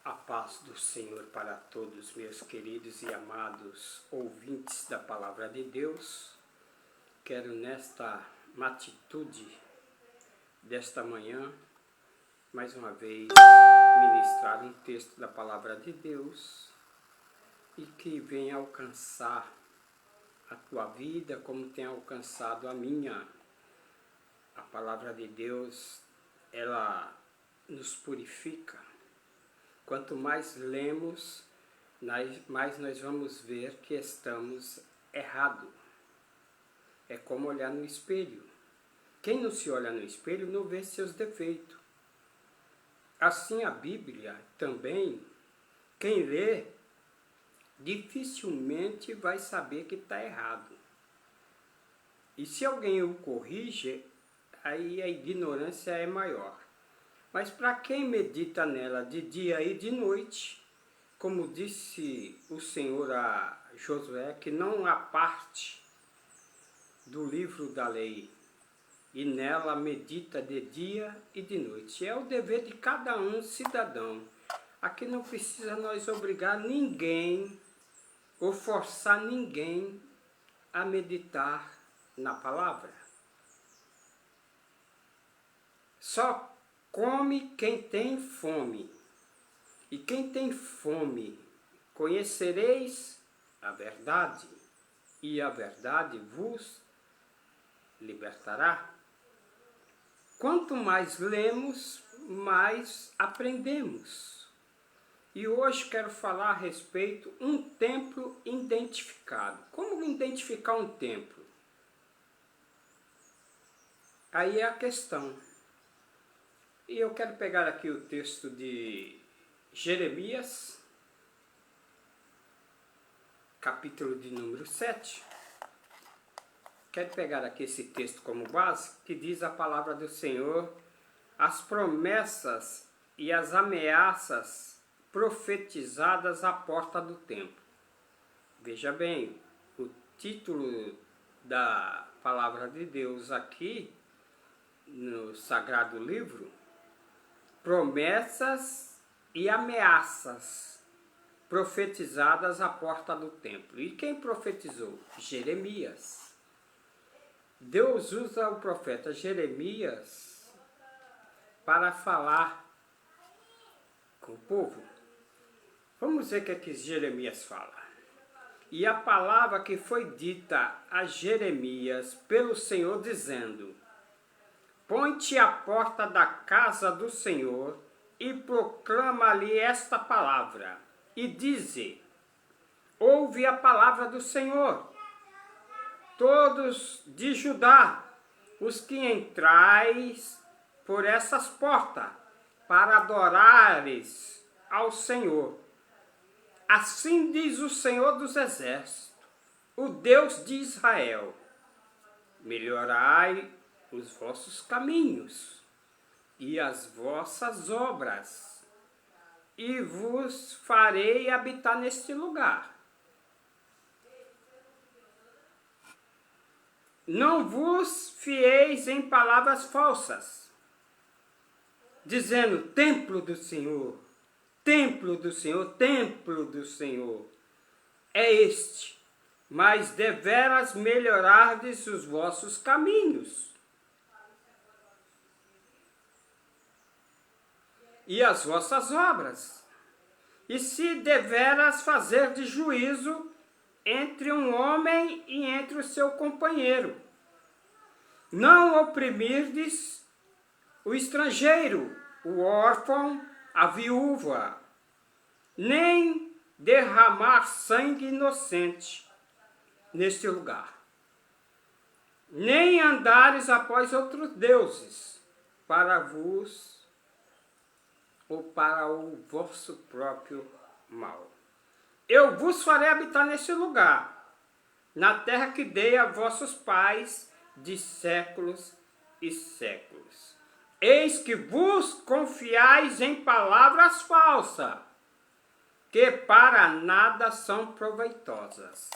A paz do Senhor para todos, meus queridos e amados ouvintes da Palavra de Deus. Quero nesta matitude desta manhã, mais uma vez, ministrar um texto da Palavra de Deus e que venha alcançar a tua vida como tem alcançado a minha. A Palavra de Deus, ela nos purifica. Quanto mais lemos, mais nós vamos ver que estamos errados. É como olhar no espelho. Quem não se olha no espelho não vê seus defeitos. Assim a Bíblia também, quem lê, dificilmente vai saber que está errado. E se alguém o corrige, aí a ignorância é maior. Mas para quem medita nela de dia e de noite, como disse o Senhor a Josué, que não há parte do livro da lei, e nela medita de dia e de noite. É o dever de cada um cidadão. Aqui não precisa nós obrigar ninguém ou forçar ninguém a meditar na palavra. Só come quem tem fome, e quem tem fome, conhecereis a verdade, e a verdade vos libertará. Quanto mais lemos, mais aprendemos. E hoje quero falar a respeito de um templo identificado. Como identificar um templo? Aí é a questão. E eu quero pegar aqui o texto de Jeremias, capítulo de número 7. Quero pegar aqui esse texto como base, que diz a palavra do Senhor, as promessas e as ameaças profetizadas à porta do templo. Veja bem, o título da palavra de Deus aqui, no Sagrado Livro, promessas e ameaças profetizadas à porta do templo. E quem profetizou? Jeremias. Deus usa o profeta Jeremias para falar com o povo. Vamos ver o que Jeremias fala. E a palavra que foi dita a Jeremias pelo Senhor, dizendo: põe-te à porta da casa do Senhor e proclama-lhe esta palavra. E dize: ouve a palavra do Senhor, todos de Judá, os que entrais por essas portas, para adorares ao Senhor. Assim diz o Senhor dos Exércitos, o Deus de Israel: melhorai os vossos caminhos e as vossas obras, e vos farei habitar neste lugar. Não vos fieis em palavras falsas, dizendo: templo do Senhor, templo do Senhor, templo do Senhor é este, mas deveras melhorardes os vossos caminhos e as vossas obras, e se deveras fazer de juízo entre um homem e entre o seu companheiro, não oprimirdes o estrangeiro, o órfão, a viúva, nem derramar sangue inocente neste lugar, nem andares após outros deuses para vos ou para o vosso próprio mal. Eu vos farei habitar neste lugar, na terra que dei a vossos pais de séculos e séculos. Eis que vos confiais em palavras falsas, que para nada são proveitosas.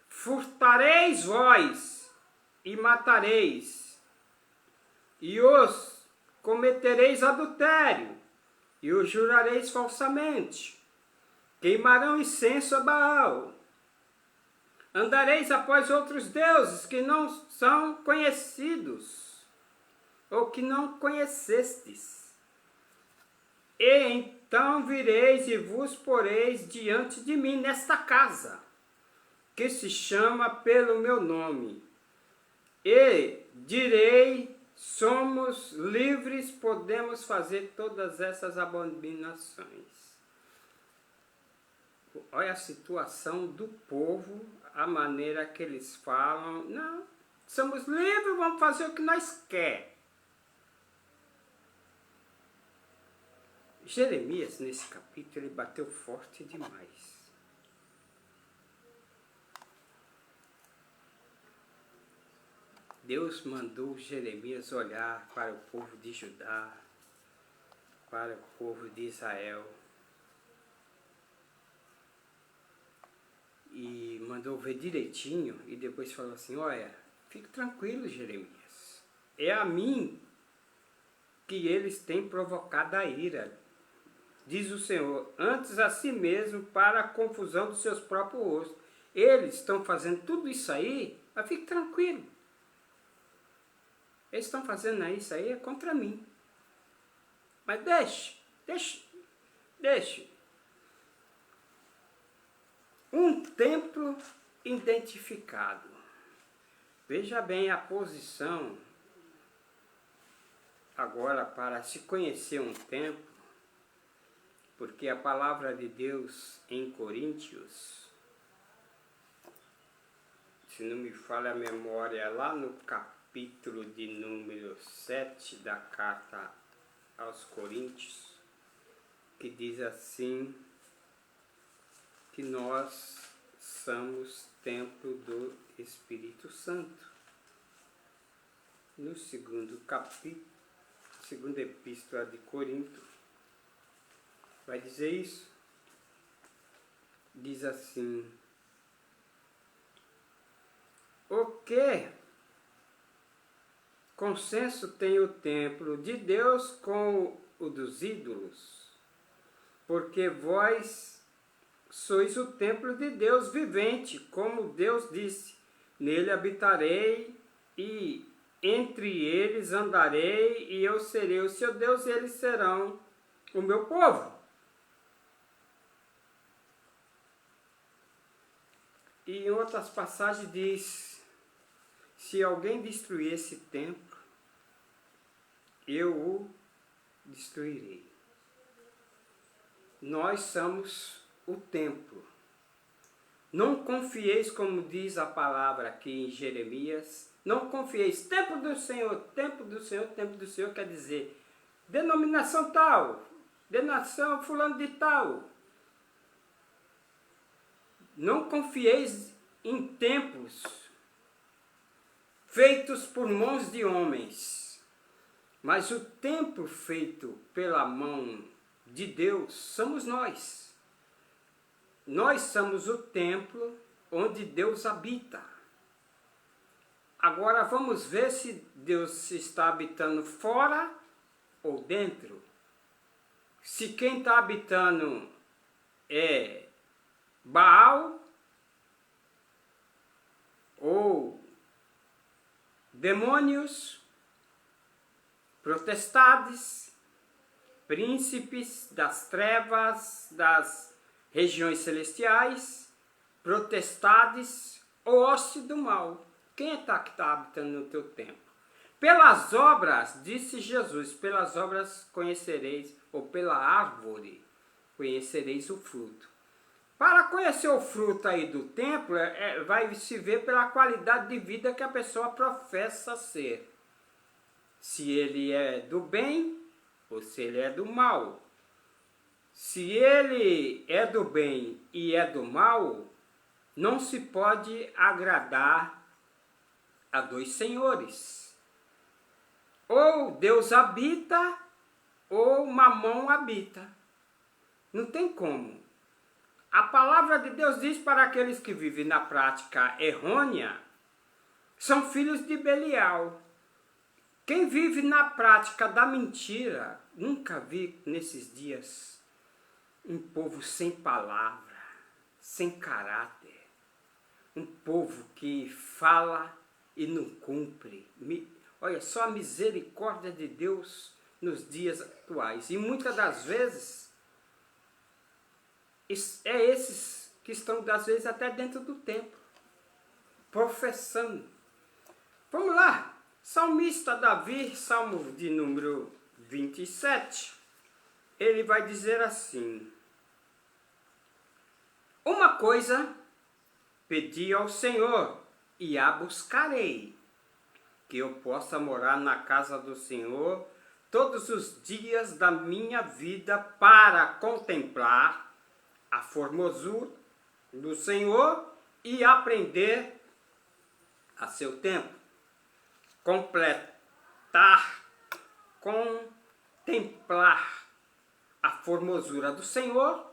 Furtareis vós e matareis, e os cometereis adultério, e o jurareis falsamente. Queimarão incenso a Baal. Andareis após outros deuses que não são conhecidos, ou que não conhecestes. E então vireis e vos poreis diante de mim nesta casa, que se chama pelo meu nome. E direi, somos livres, podemos fazer todas essas abominações. Olha a situação do povo, a maneira que eles falam. Não, somos livres, vamos fazer o que nós queremos. Jeremias, nesse capítulo, ele bateu forte demais. Deus mandou Jeremias olhar para o povo de Judá, para o povo de Israel, e mandou ver direitinho, e depois falou assim, olha, fique tranquilo, Jeremias, é a mim que eles têm provocado a ira, diz o Senhor, antes a si mesmo para a confusão dos seus próprios rostos. Eles estão fazendo tudo isso aí, mas fique tranquilo. Eles estão fazendo isso aí é contra mim. Mas deixe. Um templo identificado. Veja bem a posição agora para se conhecer um templo, porque a palavra de Deus em Coríntios, se não me falha a memória, lá no capítulo de número 7 da carta aos Coríntios, que diz assim, que nós somos templo do Espírito Santo. No segundo capítulo, segunda epístola de Corinto, vai dizer isso. Diz assim, o que consenso tem o templo de Deus com o dos ídolos? Porque vós sois o templo de Deus vivente, como Deus disse, nele habitarei e entre eles andarei, e eu serei o seu Deus e eles serão o meu povo. E em outras passagens diz, se alguém destruir esse templo, eu o destruirei. Nós somos o templo. Não confieis, como diz a palavra aqui em Jeremias, não confieis, templo do Senhor, templo do Senhor, templo do Senhor, quer dizer, denominação tal, denominação fulano de tal. Não confieis em templos feitos por mãos de homens, mas o templo feito pela mão de Deus somos nós. Nós somos o templo onde Deus habita. Agora vamos ver se Deus está habitando fora ou dentro. Se quem está habitando é Baal ou demônios, potestades, príncipes das trevas, das regiões celestiais, potestades ou hoste do mal. Quem é que está habitando no teu templo? Pelas obras, disse Jesus, pelas obras conhecereis, ou pela árvore conhecereis o fruto. Para conhecer o fruto aí do templo, vai se ver pela qualidade de vida que a pessoa professa ser. Se ele é do bem ou se ele é do mal. Se ele é do bem e é do mal, não se pode agradar a dois senhores. Ou Deus habita, ou Mamão habita. Não tem como. A palavra de Deus diz para aqueles que vivem na prática errônea, são filhos de Belial. Quem vive na prática da mentira, nunca vi nesses dias um povo sem palavra, sem caráter, um povo que fala e não cumpre. Olha, só a misericórdia de Deus nos dias atuais. E muitas das vezes, esses que estão, às vezes, até dentro do templo, professando. Vamos lá. Salmista Davi, Salmo de número 27, ele vai dizer assim: uma coisa pedi ao Senhor, e a buscarei, que eu possa morar na casa do Senhor todos os dias da minha vida, para contemplar a formosura do Senhor e aprender a seu tempo. Contemplar a formosura do Senhor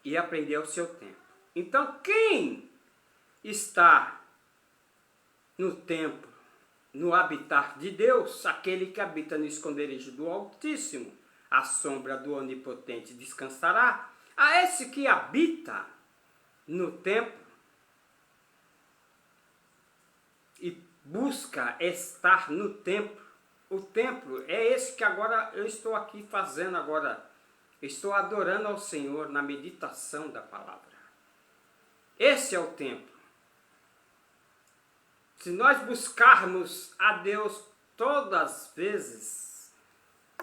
e aprender ao seu tempo. Então, quem está no templo, no habitar de Deus, aquele que habita no esconderijo do Altíssimo, a sombra do Onipotente descansará. A esse que habita no templo e busca estar no templo. O templo é esse que agora eu estou aqui fazendo agora. Estou adorando ao Senhor na meditação da palavra. Esse é o templo. Se nós buscarmos a Deus todas as vezes,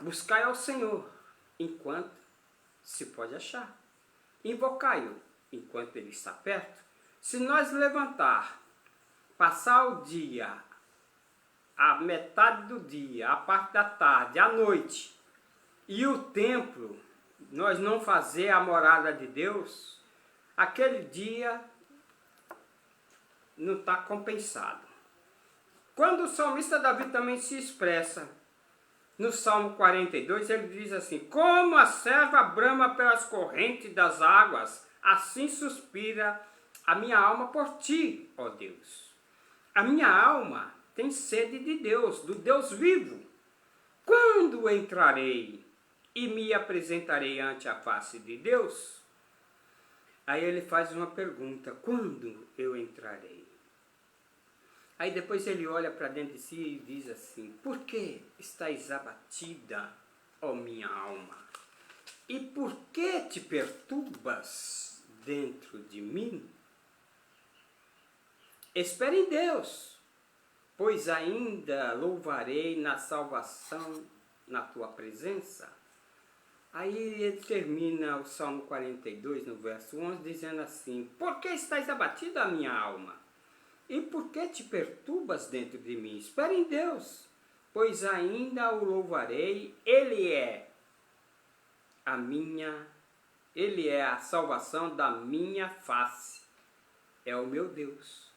buscai ao Senhor enquanto se pode achar. Invocai-o enquanto ele está perto. Se nós levantar, passar o dia, a metade do dia, a parte da tarde, a noite, e o templo, nós não fazer a morada de Deus, aquele dia não está compensado. Quando o salmista Davi também se expressa, no Salmo 42, ele diz assim: como a serva brama pelas correntes das águas, assim suspira a minha alma por ti, ó Deus. A minha alma tem sede de Deus, do Deus vivo. Quando entrarei e me apresentarei ante a face de Deus? Aí ele faz uma pergunta: quando eu entrarei? Aí depois ele olha para dentro de si e diz assim: por que estás abatida, ó minha alma? E por que te perturbas dentro de mim? Espere em Deus, pois ainda louvarei na salvação na tua presença. Aí ele termina o Salmo 42, no verso 11, dizendo assim: por que estás abatida, a minha alma? E por que te perturbas dentro de mim? Espere em Deus, pois ainda o louvarei. Ele é a salvação da minha face. É o meu Deus.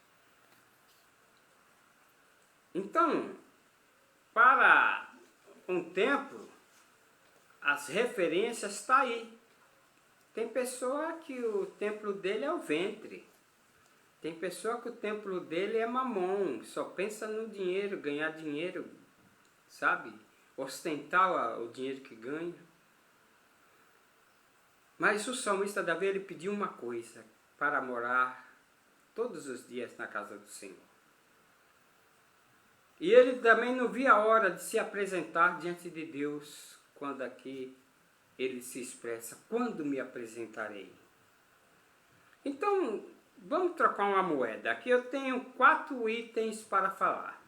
Então, para um templo, as referências estão aí. Tem pessoa que o templo dele é o ventre. Tem pessoa que o templo dele é mamon, só pensa no dinheiro, ganhar dinheiro, sabe? Ostentar o dinheiro que ganha. Mas o salmista Davi, ele pediu uma coisa: para morar todos os dias na casa do Senhor. E ele também não via a hora de se apresentar diante de Deus, quando aqui ele se expressa: quando me apresentarei? Então, vamos trocar uma moeda. Aqui eu tenho 4 itens para falar.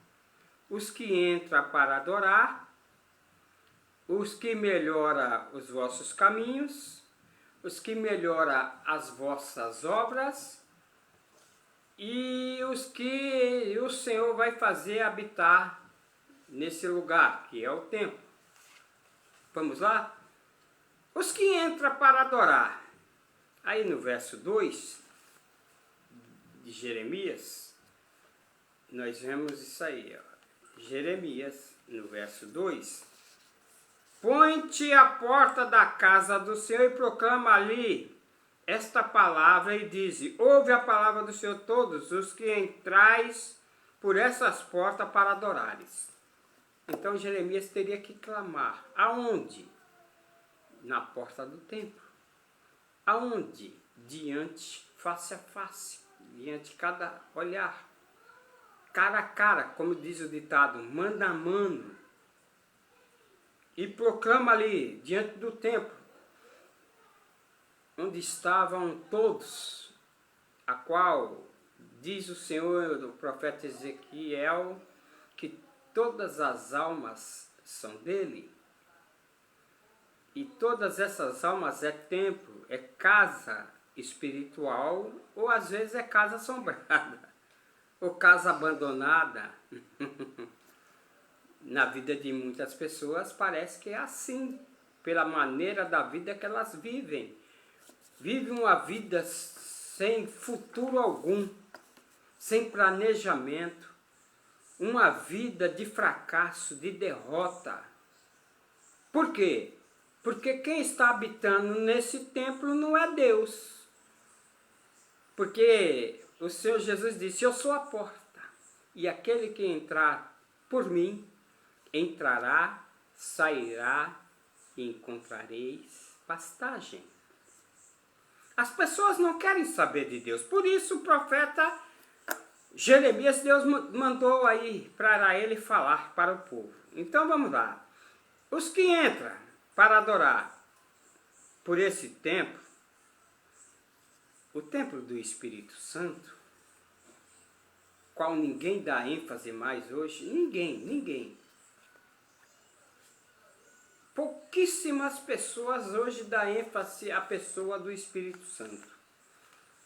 Os que entram para adorar, os que melhoram os vossos caminhos, os que melhoram as vossas obras e os que o Senhor vai fazer habitar nesse lugar, que é o templo. Vamos lá? Os que entram para adorar. Aí no verso 2 de Jeremias, nós vemos isso aí, ó. Jeremias, no verso 2: põe-te à porta da casa do Senhor e proclama ali esta palavra e diz: ouve a palavra do Senhor todos os que entrais por essas portas para adorares. Então Jeremias teria que clamar. Aonde? Na porta do templo. Aonde? Diante, face a face, diante de cada olhar. Cara a cara, como diz o ditado, mano a mano. E proclama ali, diante do templo, onde estavam todos, a qual diz o Senhor, o profeta Ezequiel, que todas as almas são dele. E todas essas almas é templo, é casa espiritual, ou às vezes é casa assombrada, ou casa abandonada. Na vida de muitas pessoas parece que é assim, pela maneira da vida que elas vivem. Vivem uma vida sem futuro algum, sem planejamento, uma vida de fracasso, de derrota. Por quê? Porque quem está habitando nesse templo não é Deus. Porque o Senhor Jesus disse, eu sou a porta, e aquele que entrar por mim, entrará, sairá e encontrareis pastagem. As pessoas não querem saber de Deus, por isso o profeta Jeremias, Deus mandou aí para ele falar para o povo. Então vamos lá. Os que entram para adorar por esse templo, o templo do Espírito Santo, qual ninguém dá ênfase mais hoje, ninguém. Pouquíssimas pessoas hoje dão ênfase à pessoa do Espírito Santo.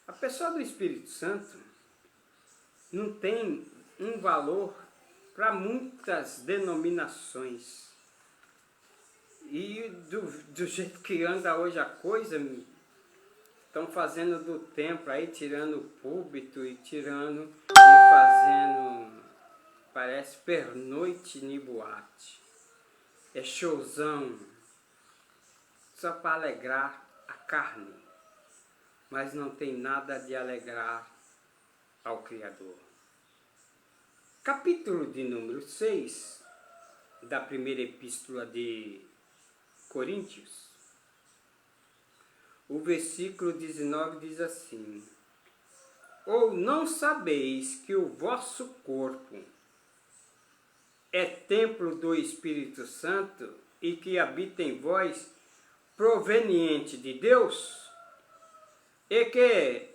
A pessoa do Espírito Santo não tem um valor para muitas denominações. E do jeito que anda hoje a coisa, estão fazendo do templo aí, tirando o púlpito e tirando e fazendo, parece pernoite em boate. É showzão, só para alegrar a carne, mas não tem nada de alegrar ao Criador. Capítulo de número 6 da primeira epístola de Coríntios, o versículo 19 diz assim: ou não sabeis que o vosso corpo é templo do Espírito Santo e que habita em vós, proveniente de Deus, e que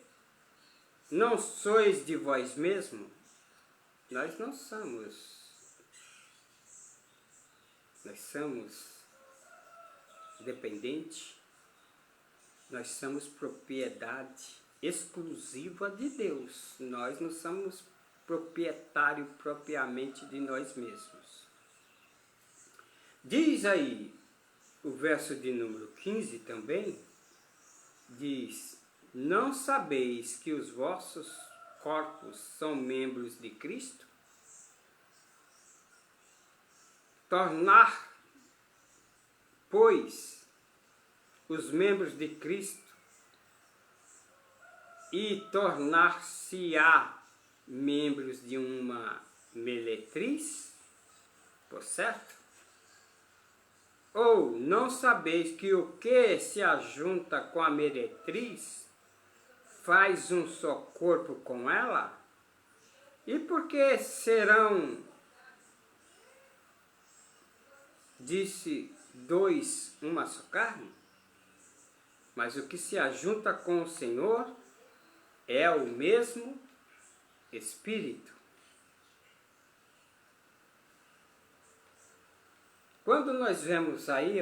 não sois de vós mesmo? Nós não somos. Nós somos dependentes. Nós somos propriedade exclusiva de Deus. Nós não somos proprietário propriamente de nós mesmos. Diz aí o verso de número 15 também, diz: não sabeis que os vossos corpos são membros de Cristo? Tornar, pois, os membros de Cristo e tornar-se-á membros de uma meretriz, por certo? Ou não sabeis que o que se ajunta com a meretriz faz um só corpo com ela? E por que serão, disse, dois uma só carne? Mas o que se ajunta com o Senhor é o mesmo Espírito. Quando nós vemos aí,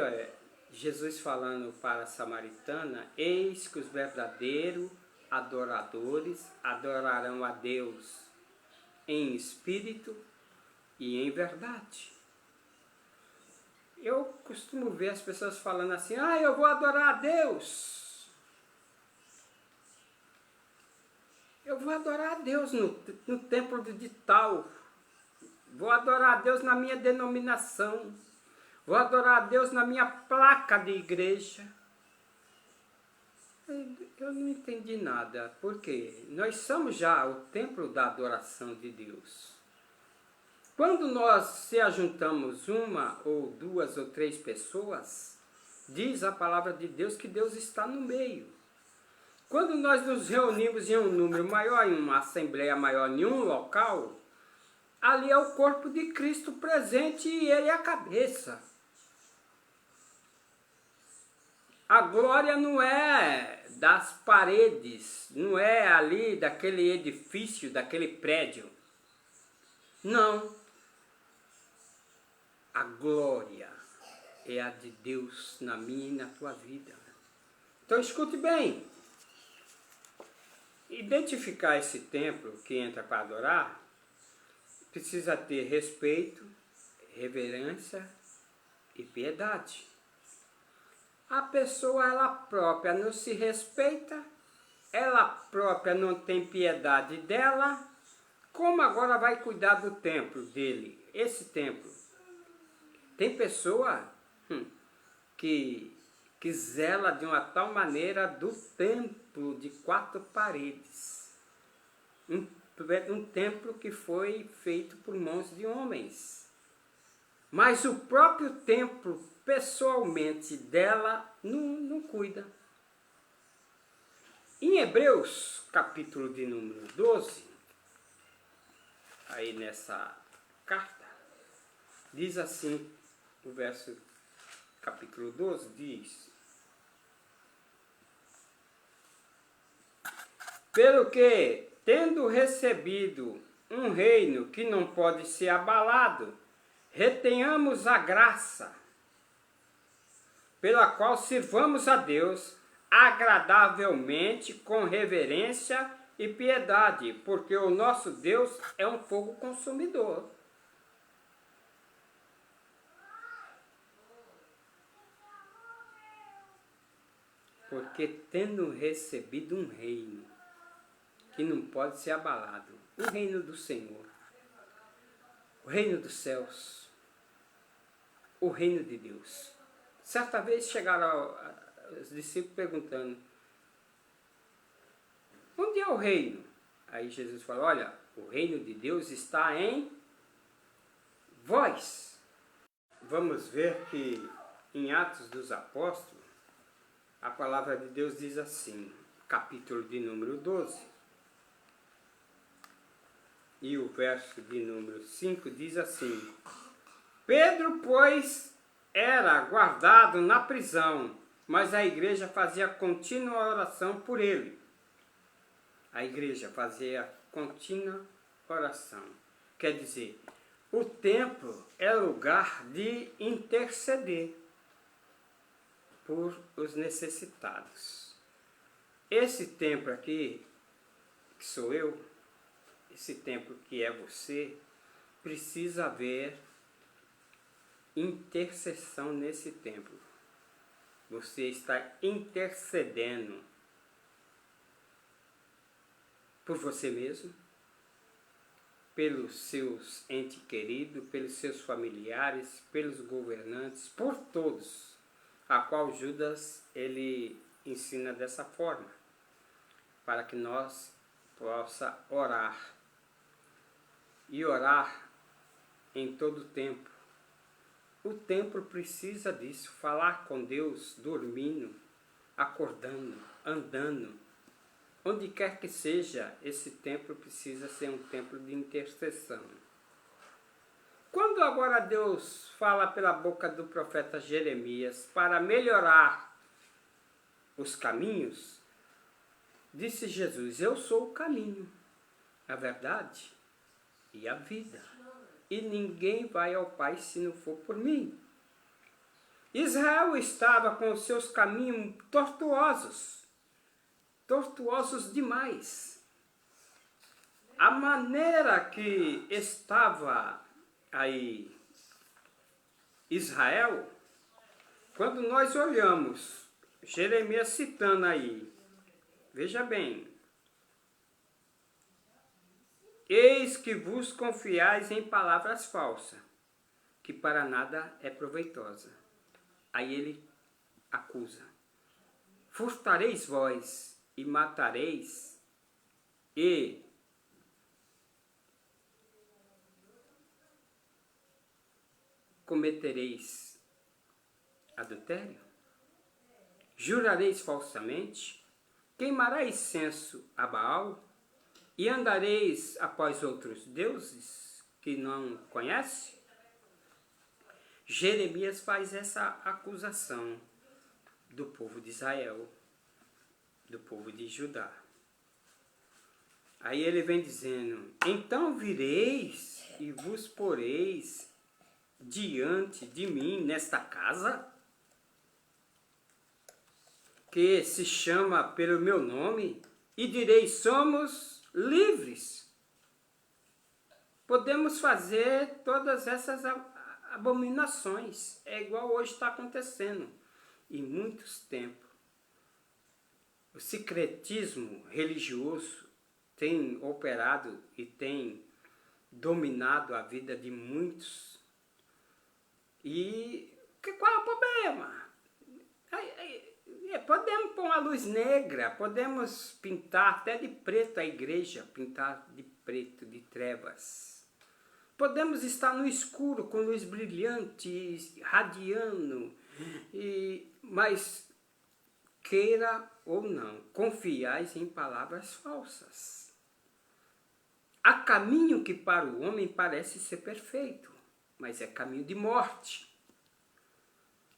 Jesus falando para a samaritana, eis que os verdadeiros adoradores adorarão a Deus em espírito e em verdade. Eu costumo ver as pessoas falando assim, eu vou adorar a Deus. Eu vou adorar a Deus no templo de tal. Vou adorar a Deus na minha denominação. Vou adorar a Deus na minha placa de igreja. Eu não entendi nada. Por quê? Nós somos já o templo da adoração de Deus. Quando nós se ajuntamos uma ou duas ou três pessoas, diz a palavra de Deus que Deus está no meio. Quando nós nos reunimos em um número maior, em uma assembleia maior, em um local, ali é o corpo de Cristo presente e ele é a cabeça. A glória não é das paredes, não é ali daquele edifício, daquele prédio. Não. A glória é a de Deus na minha e na tua vida. Então escute bem. Identificar esse templo que entra para adorar, precisa ter respeito, reverência e piedade. A pessoa, ela própria não se respeita, ela própria não tem piedade dela, como agora vai cuidar do templo dele, esse templo? Tem pessoa que zela de uma tal maneira do templo de 4 paredes. Um templo que foi feito por mãos de homens. Mas o próprio templo, pessoalmente, dela, não cuida. Em Hebreus, capítulo de número 12, aí nessa carta, diz assim, o verso capítulo 12 diz: pelo que, tendo recebido um reino que não pode ser abalado, retenhamos a graça, pela qual sirvamos a Deus agradavelmente, com reverência e piedade, porque o nosso Deus é um fogo consumidor. Porque tendo recebido um reino que não pode ser abalado, o reino do Senhor, o reino dos céus, o reino de Deus. Certa vez chegaram os discípulos perguntando: onde é o reino? Aí Jesus falou: olha, o reino de Deus está em vós. Vamos ver que em Atos dos Apóstolos, a palavra de Deus diz assim, capítulo de número 12, e o verso de número 5 diz assim: Pedro, pois, era guardado na prisão, mas a igreja fazia contínua oração por ele. A igreja fazia contínua oração. Quer dizer, o templo é lugar de interceder por os necessitados. Esse templo aqui, que sou eu, esse templo que é você, precisa haver intercessão nesse templo. Você está intercedendo por você mesmo, pelos seus entes queridos, pelos seus familiares, pelos governantes, por todos, a qual Judas ele ensina dessa forma, para que nós possa orar, e orar em todo tempo. O templo precisa disso, falar com Deus dormindo, acordando, andando. Onde quer que seja, esse templo precisa ser um templo de intercessão. Quando agora Deus fala pela boca do profeta Jeremias para melhorar os caminhos, disse Jesus: eu sou o caminho, a verdade e a vida. E ninguém vai ao Pai se não for por mim. Israel estava com os seus caminhos tortuosos demais. A maneira que estava aí Israel, quando nós olhamos, Jeremias citando aí, veja bem: eis que vos confiais em palavras falsas, que para nada é proveitosa. Aí ele acusa: furtareis vós e matareis, e cometereis adultério? Jurareis falsamente? Queimareis incenso a Baal? E andareis após outros deuses que não conhece? Jeremias faz essa acusação do povo de Israel, do povo de Judá. Aí ele vem dizendo: então vireis e vos poreis diante de mim nesta casa, que se chama pelo meu nome, e direis: somos livres. Podemos fazer todas essas abominações. É igual hoje está acontecendo. Em muitos tempos, o secretismo religioso tem operado e tem dominado a vida de muitos. E qual é o problema? Podemos pôr uma luz negra, podemos pintar até de preto a igreja, pintar de preto, de trevas. Podemos estar no escuro com luz brilhante, radiando, mas queira ou não, confiais em palavras falsas. Há caminho que para o homem parece ser perfeito, mas é caminho de morte.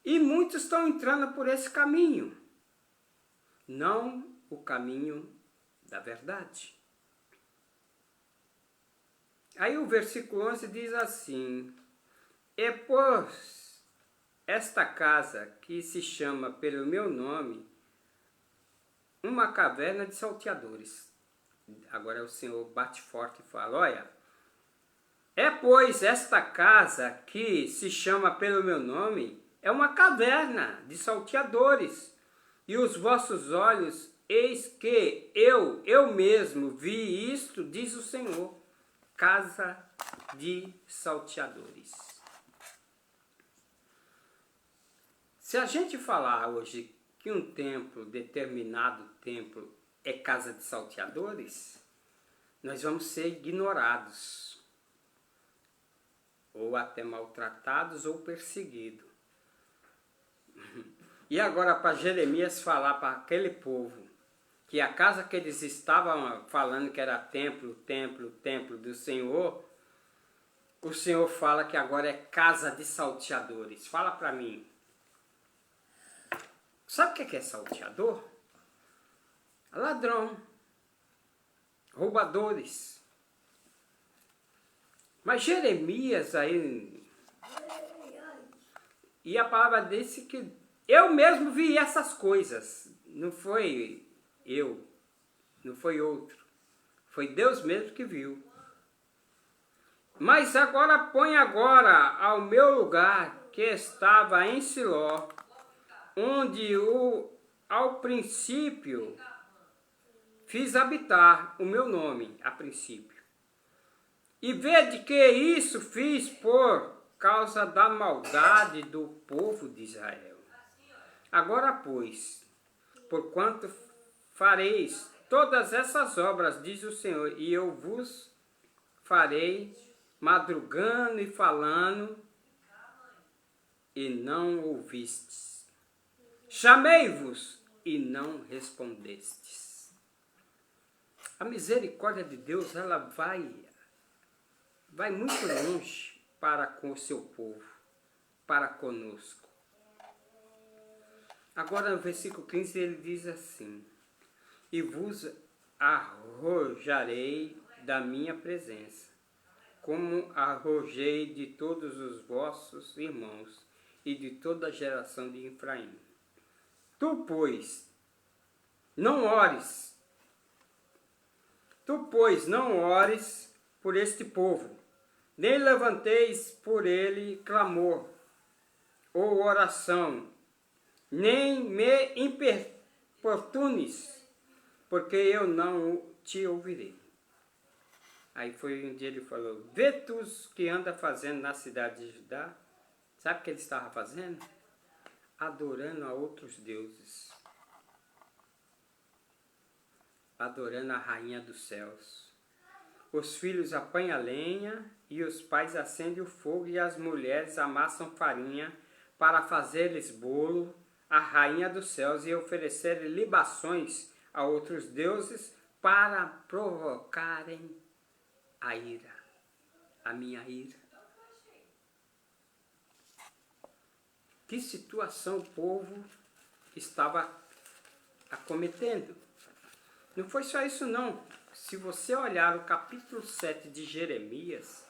E muitos estão entrando por esse caminho, não o caminho da verdade. Aí o versículo 11 diz assim: e pois esta casa que se chama pelo meu nome, uma caverna de salteadores. Agora o Senhor bate forte e fala: olha, é pois esta casa que se chama pelo meu nome, é uma caverna de salteadores, e os vossos olhos, eis que eu mesmo vi isto, diz o Senhor, casa de salteadores. Se a gente falar hoje que um templo, determinado templo, é casa de salteadores, nós vamos ser ignorados, ou até maltratados ou perseguidos. E agora para Jeremias falar para aquele povo que a casa que eles estavam falando que era templo do Senhor, o Senhor fala que agora é casa de salteadores. Fala para mim. Sabe o que é salteador? Ladrão, roubadores. Mas Jeremias aí, e a palavra disse que eu mesmo vi essas coisas. Não foi eu, não foi outro. Foi Deus mesmo que viu. Mas agora põe agora ao meu lugar que estava em Siló, onde ao princípio fiz habitar o meu nome, a princípio. E vede que isso fiz por causa da maldade do povo de Israel. Agora, pois, porquanto fareis todas essas obras, diz o Senhor, e eu vos farei madrugando e falando, e não ouvistes. Chamei-vos e não respondestes. A misericórdia de Deus, ela vai muito longe para com o seu povo, para conosco. Agora no versículo 15 ele diz assim: e vos arrojarei da minha presença, como arrojei de todos os vossos irmãos e de toda a geração de Efraim. Tu, pois, não ores por este povo, nem levanteis por ele clamor ou oração, nem me importunes, porque eu não te ouvirei. Aí foi um dia ele falou: vê tu o que anda fazendo na cidade de Judá. Sabe o que ele estava fazendo? Adorando a outros deuses. Adorando a rainha dos céus. os filhos apanham a lenha, e os pais acendem o fogo, e as mulheres amassam farinha para fazer-lhes bolo à rainha dos céus e oferecerem libações a outros deuses para provocarem a ira, a minha ira. Que situação o povo estava acometendo? Não foi só isso não. Se você olhar o capítulo 7 de Jeremias,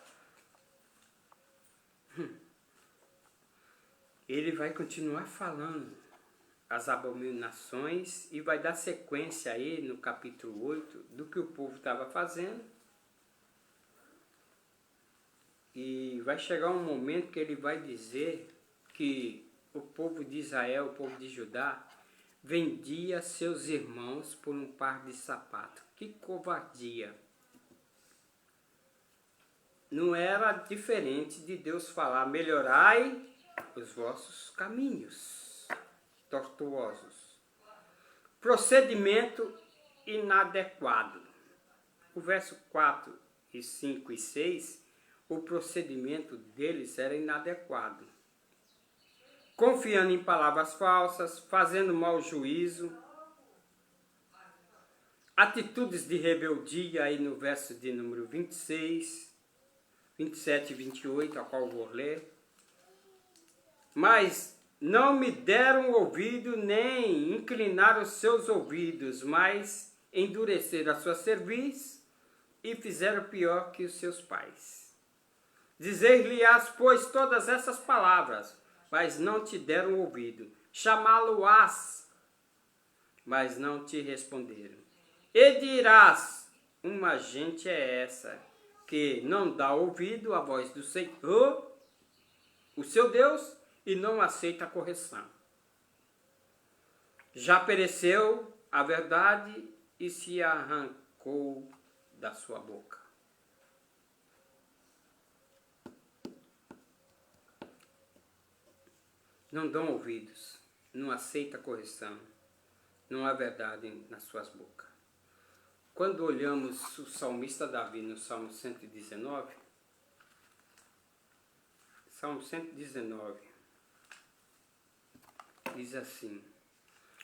ele vai continuar falando as abominações e vai dar sequência aí no capítulo 8 do que o povo estava fazendo. E vai chegar um momento que ele vai dizer que o povo de Israel, o povo de Judá, vendia seus irmãos por um par de sapatos. Que covardia! Não era diferente de Deus falar: melhorai os vossos caminhos tortuosos. Procedimento inadequado. O verso 4 e 5 e 6, o procedimento deles era inadequado. Confiando em palavras falsas, fazendo mau juízo, atitudes de rebeldia, aí no verso de número 26, 27 e 28, a qual vou ler. Mas não me deram ouvido, nem inclinaram os seus ouvidos, mas endureceram a sua cerviz e fizeram pior que os seus pais. Dizer-lhe-ás, pois, todas essas palavras, mas não te deram ouvido. Chamá-lo-ás, mas não te responderam. E dirás: uma gente é essa, que não dá ouvido à voz do Senhor, o seu Deus, e não aceita a correção. Já pereceu a verdade e se arrancou da sua boca. Não dão ouvidos, não aceita a correção, não há verdade nas suas bocas. Quando olhamos o salmista Davi no Salmo 119, Salmo 119, diz assim: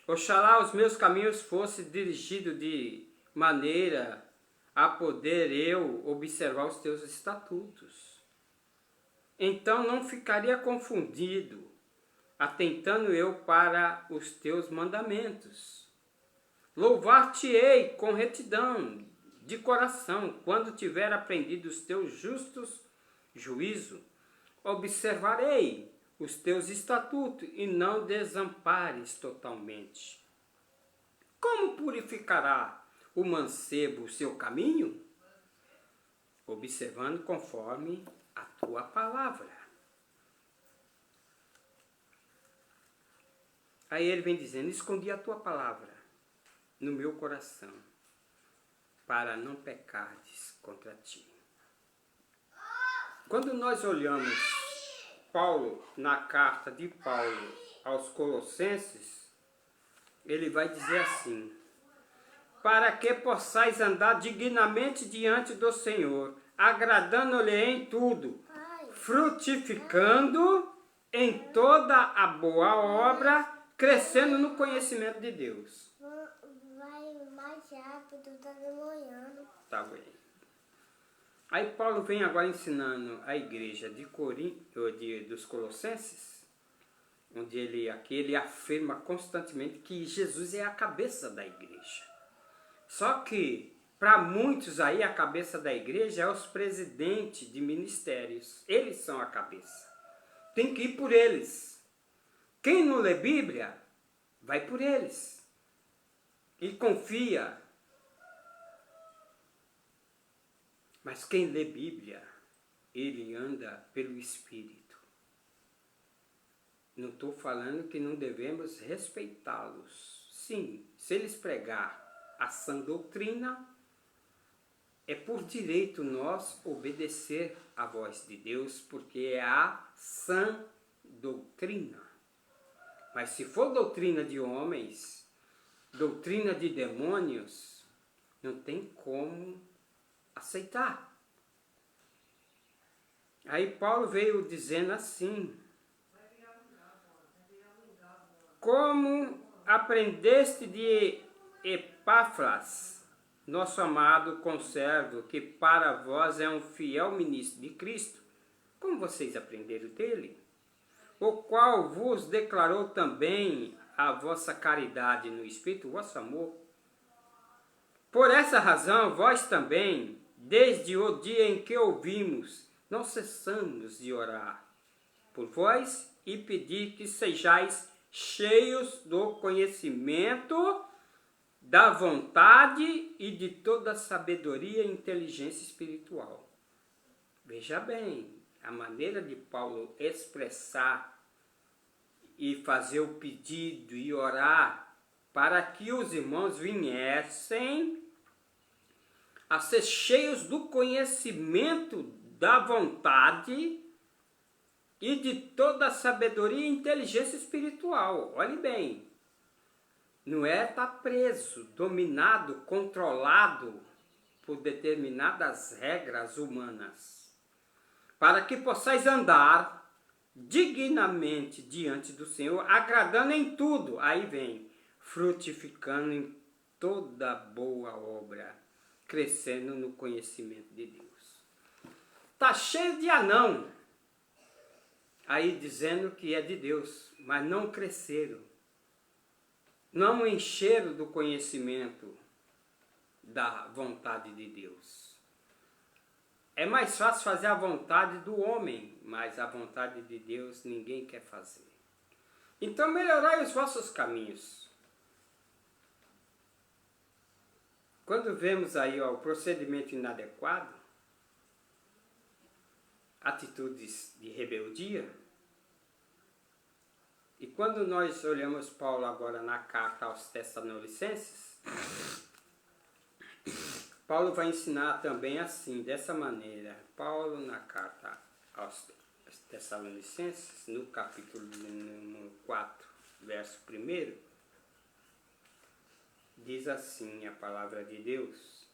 oxalá os meus caminhos fossem dirigidos de maneira a poder eu observar os teus estatutos. Então não ficaria confundido, atentando eu para os teus mandamentos. Louvar-te-ei com retidão de coração, quando tiver aprendido os teus justos juízos. Observarei os teus estatutos e não desampares totalmente. Como purificará o mancebo o seu caminho? Observando conforme a tua palavra. Aí ele vem dizendo: escondi a tua palavra no meu coração, para não pecardes contra ti. Quando nós olhamos Paulo, na carta de Paulo aos Colossenses, ele vai dizer assim: para que possais andar dignamente diante do Senhor, agradando-lhe em tudo, frutificando em toda a boa obra, crescendo no conhecimento de Deus. Vai mais rápido, tá demorando. Tá bem. Aí Paulo vem agora ensinando a igreja de Corinto, dos Colossenses, onde ele afirma constantemente que Jesus é a cabeça da igreja. Só que, para muitos aí, a cabeça da igreja é os presidentes de ministérios. Eles são a cabeça. Tem que ir por eles. Quem não lê Bíblia, vai por eles. E confia. Mas quem lê Bíblia, ele anda pelo Espírito. Não estou falando que não devemos respeitá-los. Sim, se eles pregar a sã doutrina, é por direito nós obedecer à voz de Deus, porque é a sã doutrina. Mas se for doutrina de homens, doutrina de demônios, não tem como aceitar. Aí Paulo veio dizendo assim: como aprendeste de Epáfras, nosso amado conservo, que para vós é um fiel ministro de Cristo, como vocês aprenderam dele? O qual vos declarou também a vossa caridade no Espírito, o vosso amor. Por essa razão, vós também, desde o dia em que ouvimos, não cessamos de orar por vós e pedir que sejais cheios do conhecimento, da vontade e de toda sabedoria e inteligência espiritual. Veja bem, a maneira de Paulo expressar e fazer o pedido e orar para que os irmãos viessem a ser cheios do conhecimento, da vontade e de toda a sabedoria e inteligência espiritual. Olhe bem, não é estar preso, dominado, controlado por determinadas regras humanas, para que possais andar dignamente diante do Senhor, agradando em tudo. Aí vem, frutificando em toda boa obra, crescendo no conhecimento de Deus. Está cheio de anão aí dizendo que é de Deus, mas não cresceram, não encheram do conhecimento da vontade de Deus. É mais fácil fazer a vontade do homem, mas a vontade de Deus ninguém quer fazer. Então melhorai os vossos caminhos. Quando vemos aí o procedimento inadequado, atitudes de rebeldia, e quando nós olhamos Paulo agora na carta aos Tessalonicenses, Paulo vai ensinar também assim, dessa maneira. Paulo na carta aos Tessalonicenses, no capítulo 4, verso 1, diz assim a palavra de Deus: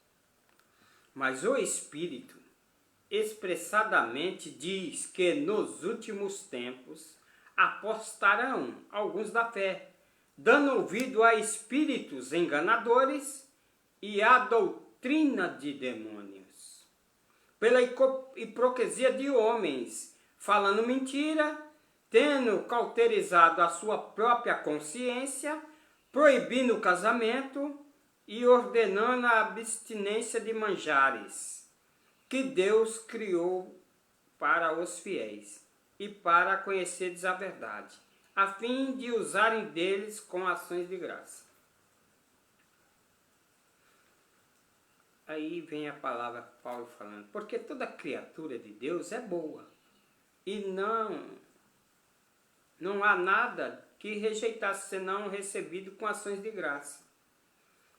mas o Espírito expressadamente diz que nos últimos tempos apostarão alguns da fé, dando ouvido a espíritos enganadores e a doutrina de demônios, pela hipocrisia de homens, falando mentira, tendo cauterizado a sua própria consciência, proibindo o casamento e ordenando a abstinência de manjares que Deus criou para os fiéis e para conhecerdes a verdade, a fim de usarem deles com ações de graça. Aí vem a palavra Paulo falando, porque toda criatura de Deus é boa, e não há nada que rejeitasse senão recebido com ações de graça.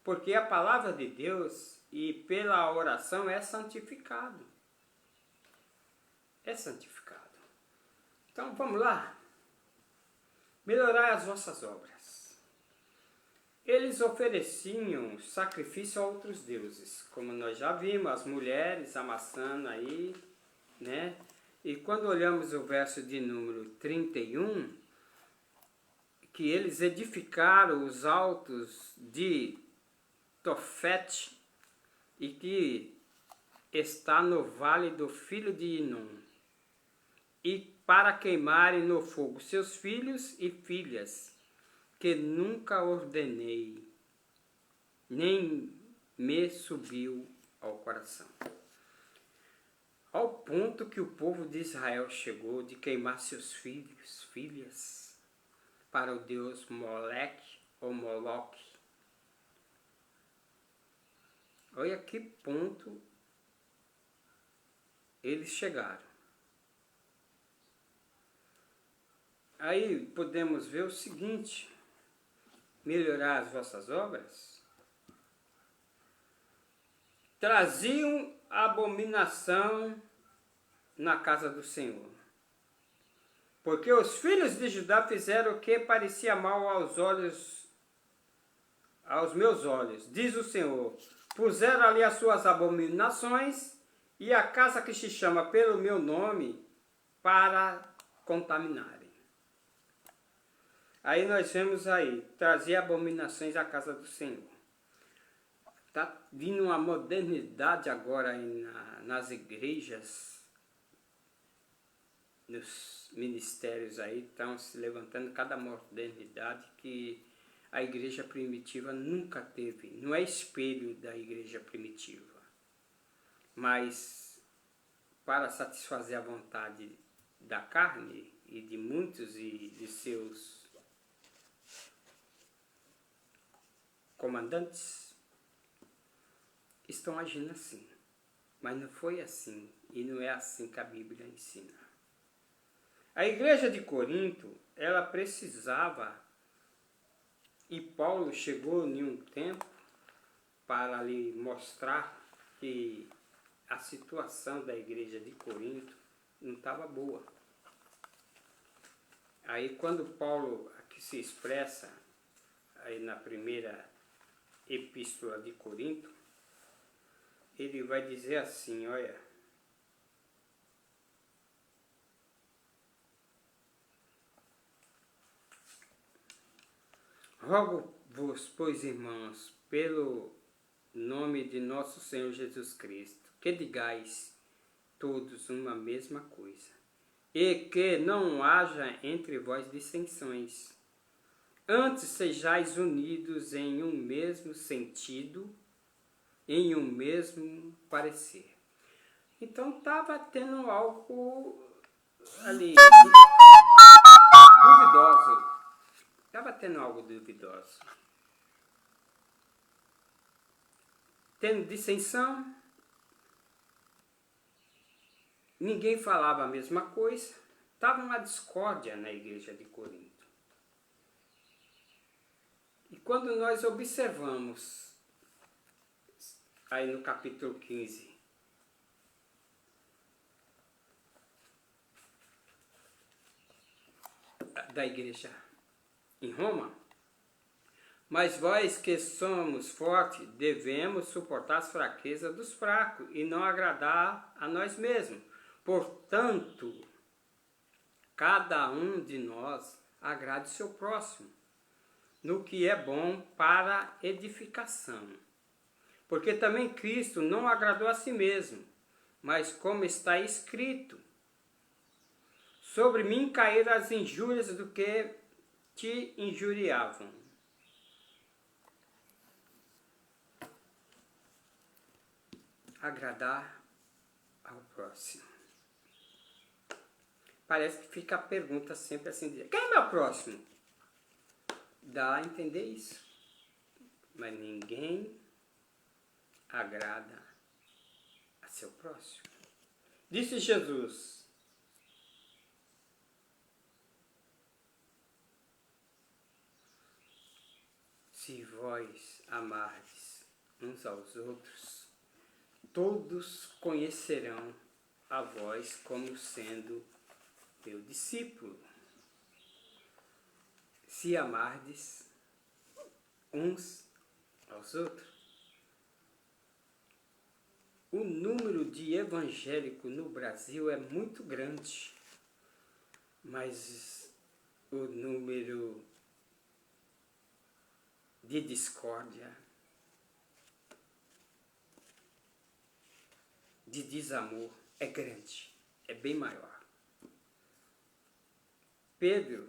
Porque a palavra de Deus e pela oração é santificado. É santificado. Então vamos lá. Melhorai as vossas obras. Eles ofereciam sacrifício a outros deuses, como nós já vimos, as mulheres amassando aí, né? E quando olhamos o verso de número 31, que eles edificaram os altos de Tofete, e que está no vale do filho de Inom, e para queimarem no fogo seus filhos e filhas, que nunca ordenei, nem me subiu ao coração. Ao ponto que o povo de Israel chegou de queimar seus filhos, filhas, para o deus Moleque ou Moloque. Olha que ponto eles chegaram. Aí podemos ver o seguinte: melhorar as vossas obras. Traziam abominação na casa do Senhor. Porque os filhos de Judá fizeram o que parecia mal aos meus olhos, diz o Senhor. puseram ali as suas abominações e a casa que se chama pelo meu nome para contaminarem. Aí nós vemos aí, trazer abominações à casa do Senhor. Está vindo uma modernidade agora aí nas igrejas, nos ministérios aí, estão se levantando cada modernidade que a igreja primitiva nunca teve. Não é espelho da igreja primitiva, mas para satisfazer a vontade da carne e de muitos e de seus comandantes, estão agindo assim. Mas não foi assim e não é assim que a Bíblia ensina. A igreja de Corinto, ela precisava, e Paulo chegou em um tempo para lhe mostrar que a situação da igreja de Corinto não estava boa. Aí quando Paulo aqui se expressa, aí na primeira epístola de Corinto, ele vai dizer assim, olha, rogo-vos, pois, irmãos, pelo nome de nosso Senhor Jesus Cristo, que digais todos uma mesma coisa, e que não haja entre vós dissensões, antes sejais unidos em um mesmo sentido, em um mesmo parecer. Então estava tendo algo ali duvidoso. Estava tendo algo duvidoso. Tendo dissensão, ninguém falava a mesma coisa. Estava uma discórdia na igreja de Corinto. E quando nós observamos aí no capítulo 15, da igreja em Roma, mas vós que somos fortes, devemos suportar as fraquezas dos fracos e não agradar a nós mesmos. Portanto, cada um de nós agrade seu próximo, no que é bom para edificação. Porque também Cristo não agradou a si mesmo, mas como está escrito, sobre mim caíram as injúrias do que te injuriavam. Agradar ao próximo. Parece que fica a pergunta sempre assim, quem é meu próximo? Dá a entender isso. Mas ninguém agrada a seu próximo. Disse Jesus, se vós amardes uns aos outros, todos conhecerão a vós como sendo meu discípulo. Se amardes uns aos outros. O número de evangélicos no Brasil é muito grande, mas o número de discórdia, de desamor é grande, é bem maior. Pedro,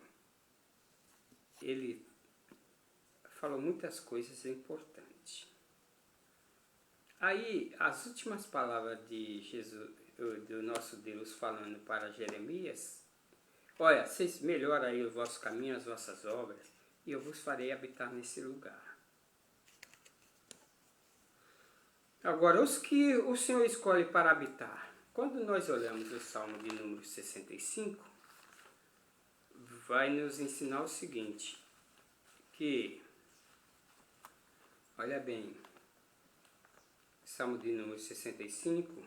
ele falou muitas coisas importantes. Aí, as últimas palavras de Jesus, do nosso Deus, falando para Jeremias, olha, vocês melhoram aí o vosso caminho, as vossas obras, e eu vos farei habitar nesse lugar. Agora, os que o Senhor escolhe para habitar, quando nós olhamos o Salmo de número 65, vai nos ensinar o seguinte, que, olha bem, Salmo de número 65,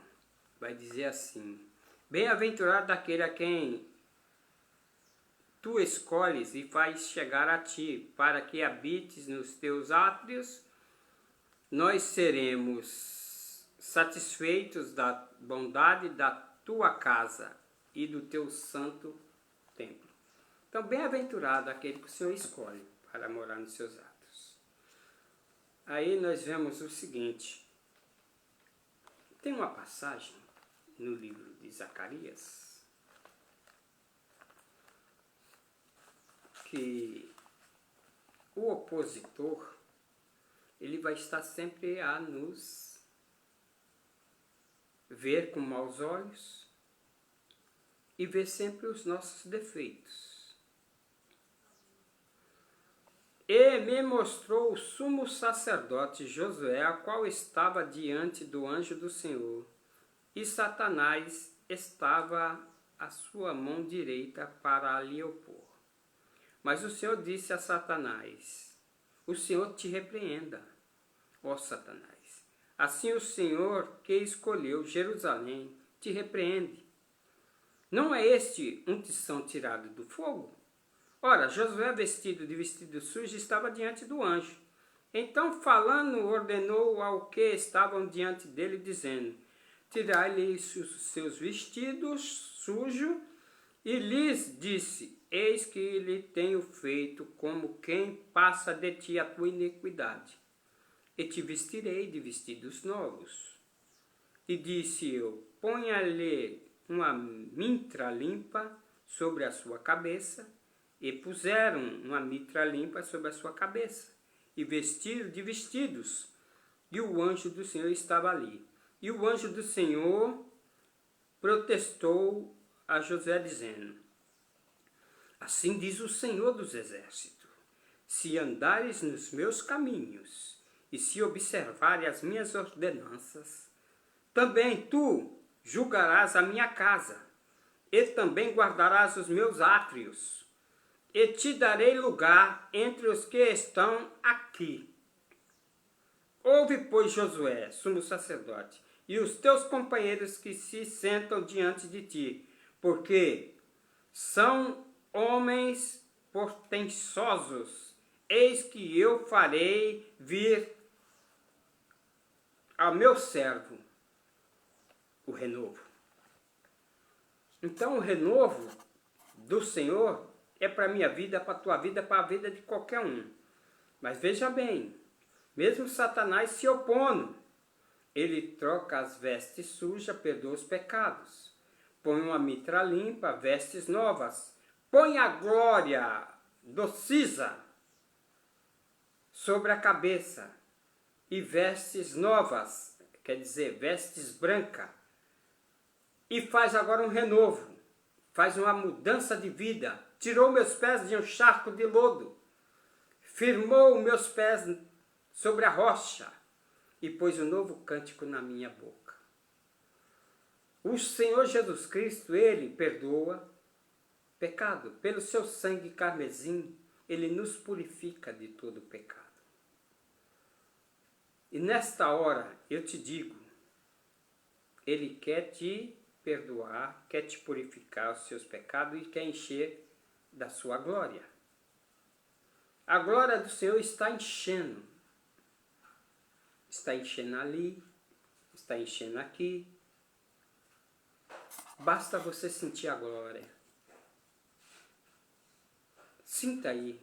vai dizer assim, bem-aventurado daquele a quem tu escolhes e faz chegar a ti, para que habites nos teus átrios, nós seremos satisfeitos da bondade da tua casa e do teu santo templo. Então, bem-aventurado aquele que o Senhor escolhe para morar nos seus atos. Aí nós vemos o seguinte, tem uma passagem no livro de Zacarias que o opositor, ele vai estar sempre a nos ver com maus olhos e ver sempre os nossos defeitos. E me mostrou o sumo sacerdote Josué, a qual estava diante do anjo do Senhor, e Satanás estava à sua mão direita para lhe opor. Mas o Senhor disse a Satanás, o Senhor te repreenda, ó Satanás. Assim o Senhor que escolheu Jerusalém te repreende. Não é este um tição tirado do fogo? Ora, Josué, vestido de vestido sujo, estava diante do anjo. Então, falando, ordenou ao que estavam diante dele, dizendo, tirai-lhe os seus vestidos sujos, e lhes disse, eis que lhe tenho feito como quem passa de ti a tua iniquidade, e te vestirei de vestidos novos. E disse eu, ponha-lhe uma mitra limpa sobre a sua cabeça, e puseram uma mitra limpa sobre a sua cabeça, e vestiram de vestidos, e o anjo do Senhor estava ali. E o anjo do Senhor protestou a Josué, dizendo, assim diz o Senhor dos Exércitos, se andares nos meus caminhos, e se observares as minhas ordenanças, também tu julgarás a minha casa, e também guardarás os meus átrios, e te darei lugar entre os que estão aqui. Ouve, pois, Josué, sumo sacerdote, e os teus companheiros que se sentam diante de ti, porque são homens portentosos. Eis que eu farei vir ao meu servo o renovo. Então, o renovo do Senhor é para a minha vida, para a tua vida, para a vida de qualquer um. Mas veja bem, mesmo Satanás se opondo, ele troca as vestes sujas, perdoa os pecados. Põe uma mitra limpa, vestes novas. Põe a glória docisa sobre a cabeça e vestes novas, quer dizer, vestes brancas. E faz agora um renovo, faz uma mudança de vida. Tirou meus pés de um charco de lodo, firmou meus pés sobre a rocha e pôs um novo cântico na minha boca. O Senhor Jesus Cristo, Ele perdoa pecado. Pelo seu sangue carmesim, Ele nos purifica de todo pecado. E nesta hora, eu te digo, Ele quer te perdoar, quer te purificar os seus pecados e quer encher da sua glória. A glória do Senhor está enchendo. Está enchendo ali, está enchendo aqui. Basta você sentir a glória. Sinta aí,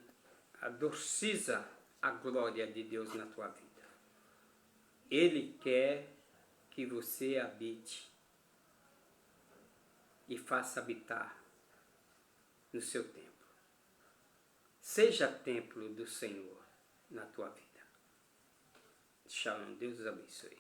adorciza a glória de Deus na tua vida. Ele quer que você habite e faça habitar no seu templo. Seja templo do Senhor na tua vida. Shalom, Deus os abençoe.